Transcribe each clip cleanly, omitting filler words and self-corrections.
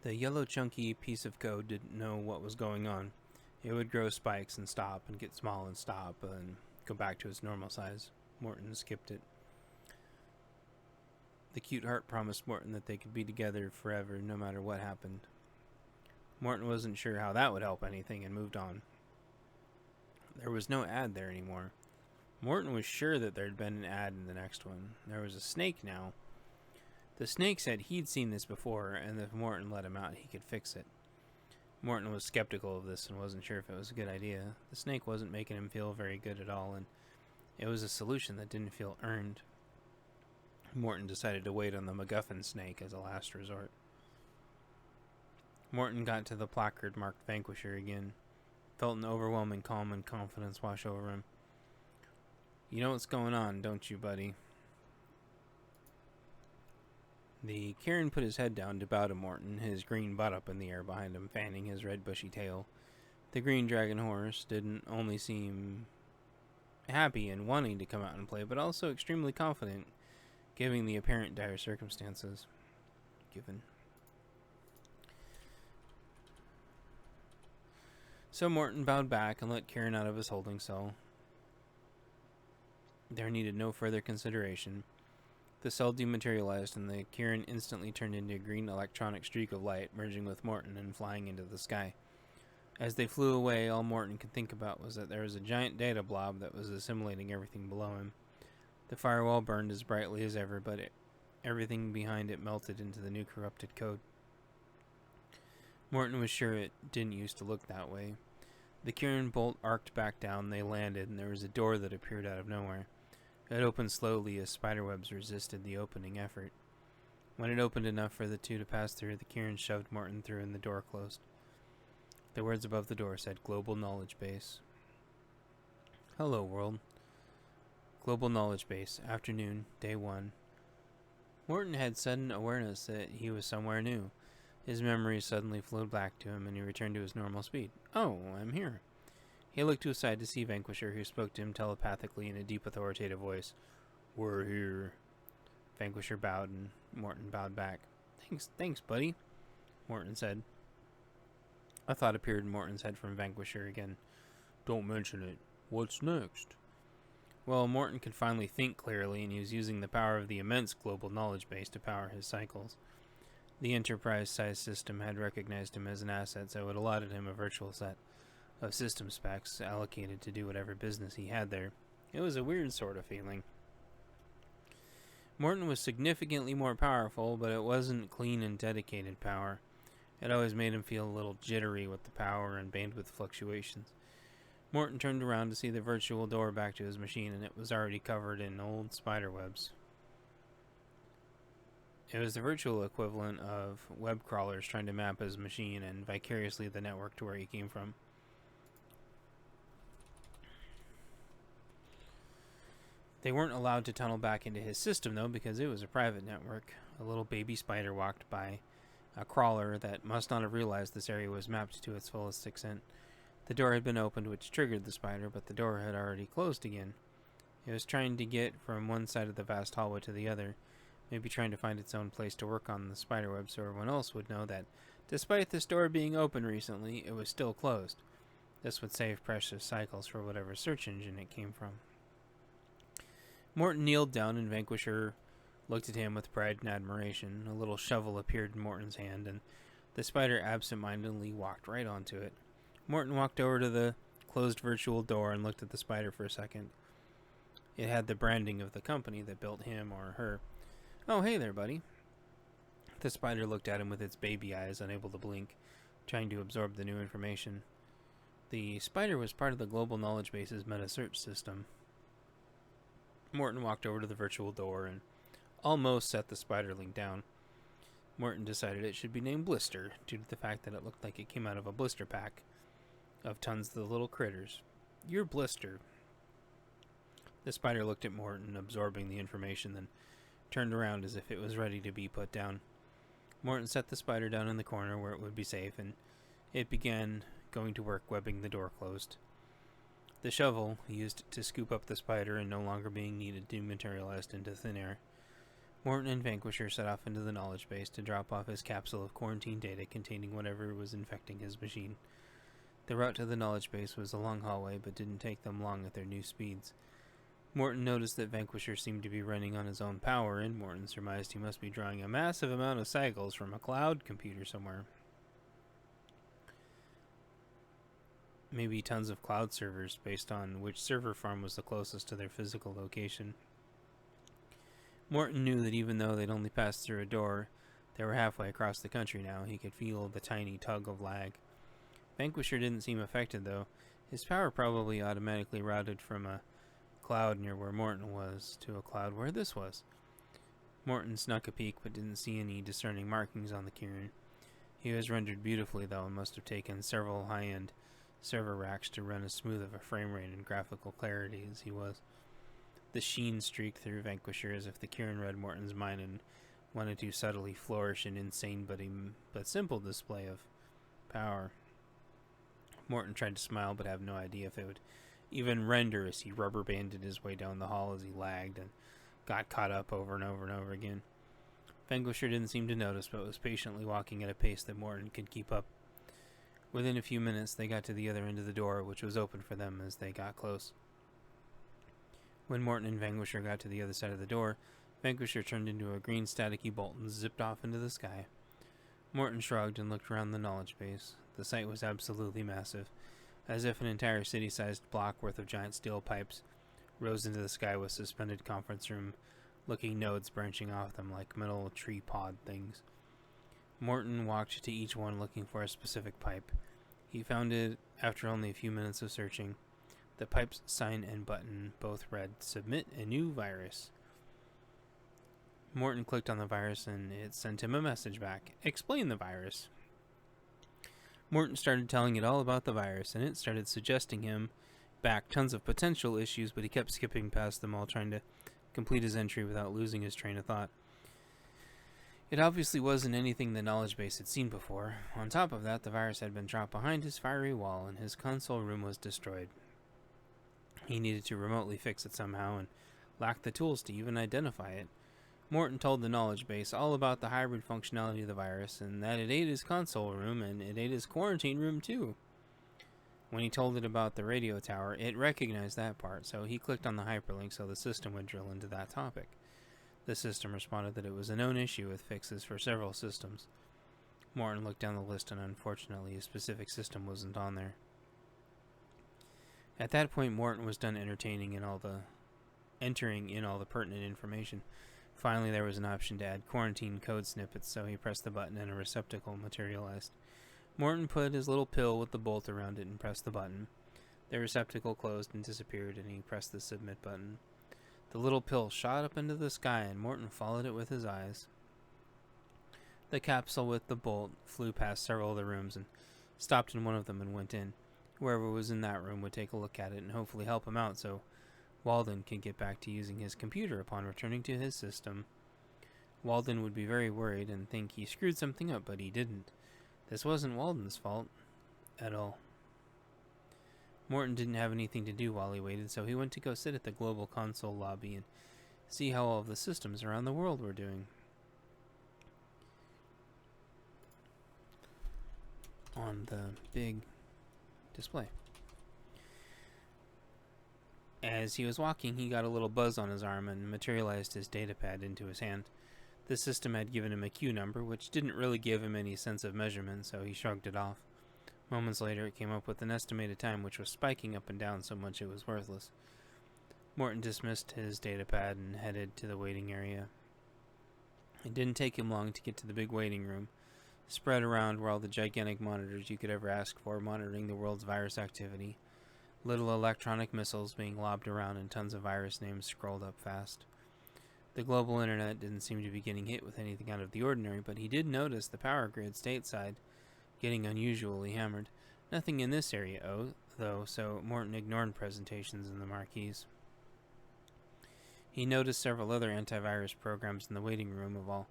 The yellow chunky piece of code didn't know what was going on. It would grow spikes and stop and get small and stop and go back to its normal size. Morton skipped it. The cute heart promised Morton that they could be together forever no matter what happened. Morton wasn't sure how that would help anything and moved on. There was no ad there anymore. Morton was sure that there'd been an ad in the next one. There was a snake now. The snake said he'd seen this before, and if Morton let him out, he could fix it. Morton was skeptical of this and wasn't sure if it was a good idea. The snake wasn't making him feel very good at all, and it was a solution that didn't feel earned. Morton decided to wait on the MacGuffin snake as a last resort. Morton got to the placard marked Vanquisher again. Felt an overwhelming calm and confidence wash over him. You know what's going on, don't you, buddy? The Kieran put his head down to bow to Morton, his green butt up in the air behind him, fanning his red bushy tail. The green dragon horse didn't only seem happy and wanting to come out and play, but also extremely confident, given the apparent dire circumstances. So Morton bowed back and let Kieran out of his holding cell. There needed no further consideration. The cell dematerialized, and the Kieran instantly turned into a green electronic streak of light, merging with Morton and flying into the sky. As they flew away, all Morton could think about was that there was a giant data blob that was assimilating everything below him. The firewall burned as brightly as ever, but everything behind it melted into the new corrupted code. Morton was sure it didn't used to look that way. The Kieran bolt arced back down, they landed, and there was a door that appeared out of nowhere. It opened slowly as spiderwebs resisted the opening effort. When it opened enough for the two to pass through, the Kieran shoved Morton through and the door closed. The words above the door said Global Knowledge Base. Hello, world. Global Knowledge Base, afternoon, day 1. Morton had sudden awareness that he was somewhere new. His memories suddenly flowed back to him, and he returned to his normal speed. Oh, I'm here. He looked to his side to see Vanquisher, who spoke to him telepathically in a deep, authoritative voice. We're here. Vanquisher bowed, and Morton bowed back. Thanks, buddy, Morton said. A thought appeared in Morton's head from Vanquisher again. Don't mention it. What's next? Well, Morton could finally think clearly, and he was using the power of the immense global knowledge base to power his cycles. The Enterprise-sized system had recognized him as an asset, so it allotted him a virtual set of system specs allocated to do whatever business he had there. It was a weird sort of feeling. Morton was significantly more powerful, but it wasn't clean and dedicated power. It always made him feel a little jittery with the power and bandwidth fluctuations. Morton turned around to see the virtual door back to his machine, and it was already covered in old spider webs. It was the virtual equivalent of web crawlers trying to map his machine and vicariously the network to where he came from. They weren't allowed to tunnel back into his system, though, because it was a private network. A little baby spider walked by, a crawler that must not have realized this area was mapped to its fullest extent. The door had been opened, which triggered the spider, but the door had already closed again. It was trying to get from one side of the vast hallway to the other, maybe trying to find its own place to work on the spiderweb so everyone else would know that, despite this door being open recently, it was still closed. This would save precious cycles for whatever search engine it came from. Morton kneeled down, and Vanquisher looked at him with pride and admiration. A little shovel appeared in Morton's hand, and the spider absent-mindedly walked right onto it. Morton walked over to the closed virtual door and looked at the spider for a second. It had the branding of the company that built him or her. Oh, hey there, buddy. The spider looked at him with its baby eyes, unable to blink, trying to absorb the new information. The spider was part of the Global Knowledge Base's meta-search system. Morton walked over to the virtual door and almost set the spiderling down. Morton decided it should be named Blister, due to the fact that it looked like it came out of a blister pack of tons of the little critters. You're Blister. The spider looked at Morton, absorbing the information, then turned around as if it was ready to be put down. Morton set the spider down in the corner where it would be safe, and it began going to work webbing the door closed. The shovel, used to scoop up the spider and no longer being needed, dematerialized into thin air. Morton and Vanquisher set off into the knowledge base to drop off his capsule of quarantine data containing whatever was infecting his machine. The route to the knowledge base was a long hallway, but didn't take them long at their new speeds. Morton noticed that Vanquisher seemed to be running on his own power, and Morton surmised he must be drawing a massive amount of cycles from a cloud computer somewhere. Maybe tons of cloud servers based on which server farm was the closest to their physical location. Morton knew that even though they'd only passed through a door, they were halfway across the country now. He could feel the tiny tug of lag. Vanquisher didn't seem affected, though. His power probably automatically routed from a cloud near where Morton was to a cloud where this was. Morton snuck a peek but didn't see any discerning markings on the Kieran. He was rendered beautifully, though, and must have taken several high-end server racks to run as smooth of a frame rate and graphical clarity as he was. The sheen streaked through Vanquisher as if the Kieran read Morton's mind and wanted to subtly flourish an insane but simple display of power. Morton tried to smile but had no idea if it would even render as he rubber banded his way down the hall as he lagged and got caught up over and over and over again. Vanquisher didn't seem to notice, but was patiently walking at a pace that Morton could keep up. Within a few minutes, they got to the other end of the door, which was open for them as they got close. When Morton and Vanquisher got to the other side of the door, Vanquisher turned into a green staticky bolt and zipped off into the sky. Morton shrugged and looked around the knowledge base. The site was absolutely massive, as if an entire city-sized block worth of giant steel pipes rose into the sky with suspended conference room-looking nodes branching off them like metal tree pod things. Morton walked to each one looking for a specific pipe. He found it after only a few minutes of searching. The pipe's sign and button both read, "Submit a new virus." Morton clicked on the virus and it sent him a message back. "Explain the virus." Morton started telling it all about the virus, and it started suggesting him back tons of potential issues, but he kept skipping past them all, trying to complete his entry without losing his train of thought. It obviously wasn't anything the knowledge base had seen before. On top of that, the virus had been dropped behind his fiery wall, and his console room was destroyed. He needed to remotely fix it somehow, and lacked the tools to even identify it. Morton told the knowledge base all about the hybrid functionality of the virus, and that it ate his console room, and it ate his quarantine room too. When he told it about the radio tower, it recognized that part, so he clicked on the hyperlink so the system would drill into that topic. The system responded that it was a known issue with fixes for several systems. Morton looked down the list, and unfortunately a specific system wasn't on there. At that point, Morton was done entering in all the pertinent information. Finally, there was an option to add quarantine code snippets, so he pressed the button and a receptacle materialized. Morton put his little pill with the bolt around it and pressed the button. The receptacle closed and disappeared, and he pressed the submit button. The little pill shot up into the sky, and Morton followed it with his eyes. The capsule with the bolt flew past several of the rooms and stopped in one of them and went in. Whoever was in that room would take a look at it and hopefully help him out so Walden could get back to using his computer upon returning to his system. Walden would be very worried and think he screwed something up, but he didn't. This wasn't Walden's fault at all. Morton didn't have anything to do while he waited, so he went to go sit at the global console lobby and see how all of the systems around the world were doing. On the big display. As he was walking, he got a little buzz on his arm and materialized his datapad into his hand. The system had given him a queue number, which didn't really give him any sense of measurement, so he shrugged it off. Moments later, it came up with an estimated time, which was spiking up and down so much it was worthless. Morton dismissed his datapad and headed to the waiting area. It didn't take him long to get to the big waiting room. Spread around were all the gigantic monitors you could ever ask for, monitoring the world's virus activity. Little electronic missiles being lobbed around and tons of virus names scrolled up fast. The global internet didn't seem to be getting hit with anything out of the ordinary, but he did notice the power grid stateside getting unusually hammered. Nothing in this area, though, so Morton ignored presentations in the marquees. He noticed several other antivirus programs in the waiting room of all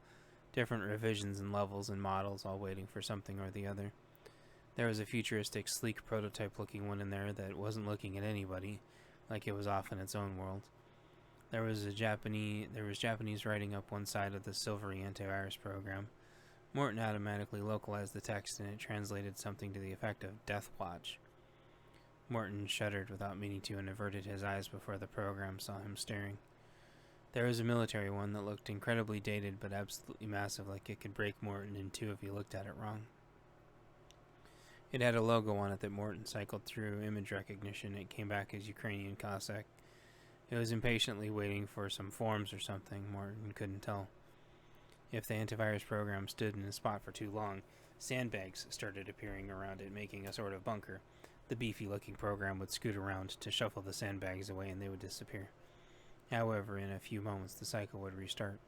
different revisions and levels and models, all waiting for something or the other. There was a futuristic, sleek, prototype-looking one in there that wasn't looking at anybody, like it was off in its own world. There was Japanese writing up one side of the silvery antivirus program. Morton automatically localized the text and it translated something to the effect of Death Watch. Morton shuddered without meaning to and averted his eyes before the program saw him staring. There was a military one that looked incredibly dated but absolutely massive, like it could break Morton in two if he looked at it wrong. It had a logo on it that Morton cycled through image recognition. It came back as Ukrainian Cossack. It was impatiently waiting for some forms or something. Morton couldn't tell. If the antivirus program stood in a spot for too long, sandbags started appearing around it, making a sort of bunker. The beefy-looking program would scoot around to shuffle the sandbags away and they would disappear. However, in a few moments, the cycle would restart.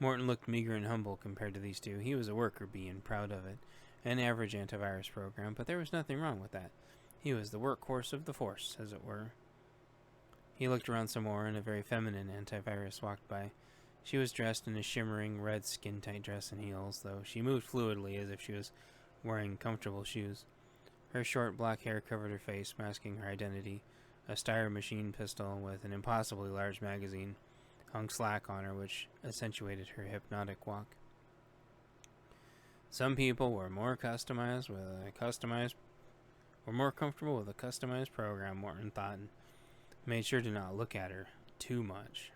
Morton looked meager and humble compared to these two. He was a worker bee and proud of it. An average antivirus program, but there was nothing wrong with that. He was the workhorse of the force, as it were. He looked around some more, and a very feminine antivirus walked by. She was dressed in a shimmering red skin-tight dress and heels, though she moved fluidly as if she was wearing comfortable shoes. Her short black hair covered her face, masking her identity. A Steyr machine pistol with an impossibly large magazine hung slack on her, which accentuated her hypnotic walk. Some people were more comfortable with a customized program, Morton thought, and made sure to not look at her too much.